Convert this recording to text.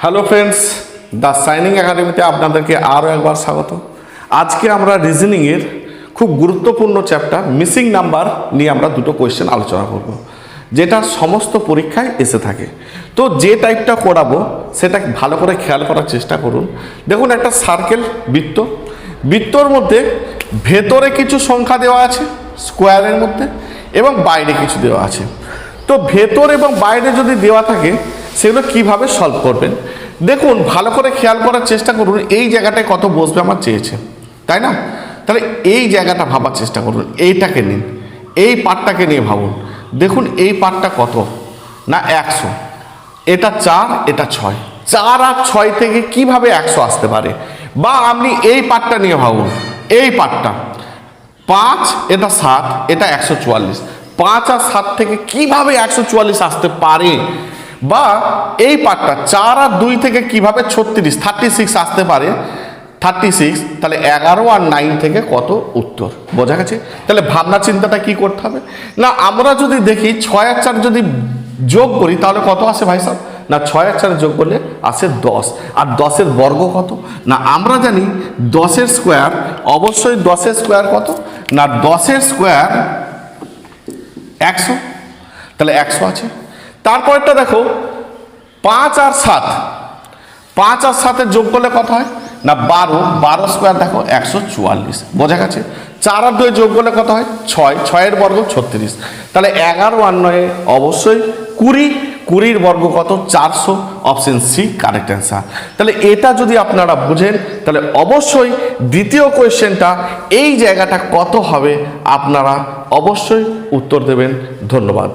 Hello friends, the shining একাডেমিতে আপনাদেরকে আরও একবার স্বাগত। আজকে আমরা রিজনিংয়ের খুব গুরুত্বপূর্ণ চ্যাপ্টার মিসিং নাম্বার নিয়ে আমরা দুটো কোয়েশ্চেন আলোচনা করব, যেটা সমস্ত পরীক্ষায় এসে থাকে। তো যে টাইপটা করাবো সেটা ভালো করে খেয়াল করার চেষ্টা করুন। দেখুন, একটা সার্কেল বৃত্তর মধ্যে ভেতরে কিছু সংখ্যা দেওয়া আছে স্কোয়ারের মধ্যে, এবং বাইরে কিছু দেওয়া আছে। তো ভেতর এবং বাইরে যদি দেওয়া থাকে সেগুলো কিভাবে সলভ করবেন, দেখুন ভালো করে খেয়াল করার চেষ্টা করুন। এই জায়গাটায় কত বসবে আমার চেয়েছে, তাই না? তাহলে এই জায়গাটা ভাবার চেষ্টা করুন। এইটাকে নিন, এই পার্টটাকে নিয়ে ভাবুন। দেখুন এই পার্টটা কত না 100, এটা 4, এটা 6। 4 আর 6 থেকে কিভাবে 100 আসতে পারে? বা আপনি এই পার্টটা নিয়ে ভাবুন, এই পার্টটা 5, এটা 7, এটা 144। 5 আর 7 থেকে কিভাবে 144 আসতে পারে? বা এই পার্টটা 4 আর 2 থেকে কিভাবে 36 আসতে পারে? 36, তাহলে 11 আর 9 থেকে কত উত্তর? বোঝা গেছে? তাহলে ভাবনা চিন্তাটা কি করতে হবে না, আমরা যদি দেখি 6 আর 4 যদি যোগ করি তাহলে কত আসে ভাই সাহেব? না 6 আর 4 যোগ করলে আসে 10। আর 10-এর বর্গ কত? না আমরা জানি 10-এর স্কোয়ার, অবশ্যই 10-এর স্কোয়ার কত? না 10-এর স্কোয়ার 100, তাহলে 100 আছে। তারপরটা দেখো 5 আর 7, 5 আর 7 যোগ করলে কত হয়? না 12 স্কোয়ার দেখো 144। বোঝা গেছে? 4 আর 2 যোগ করলে কত হয়? 6, 6-এর বর্গ 36। তাহলে 11 আর 9 অবশ্যই 20, 20-এর বর্গ কত? 400। Option C correct answer. তাহলে এটা যদি আপনারা বুঝেন তাহলে অবশ্যই দ্বিতীয় কোয়েশ্চেনটা এই জায়গাটা কত হবে আপনারা অবশ্যই উত্তর দেবেন। ধন্যবাদ।